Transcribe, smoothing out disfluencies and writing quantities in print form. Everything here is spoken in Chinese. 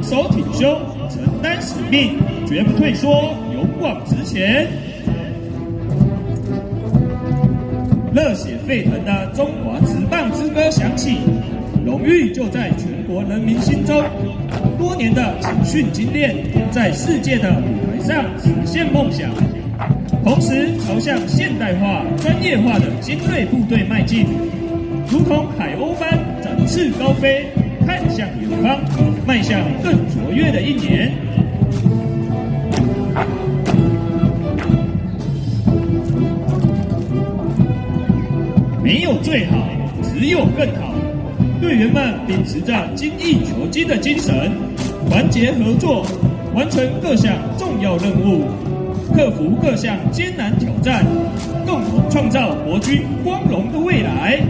手挺胸，承担使命，绝不退缩，勇往直前。热血沸腾的中华职棒之歌响起，荣誉就在全国人民心中。多年的勤训精炼，在世界的舞台上实现梦想，同时朝向现代化、专业化的精锐部队迈进，如同海鸥般展翅高飞，看向远方，迈向更卓越的一年。没有最好，只有更好。队员们秉持着精益求精的精神，团结合作，完成各项重要任务，克服各项艰难挑战，共同创造国军光荣的未来。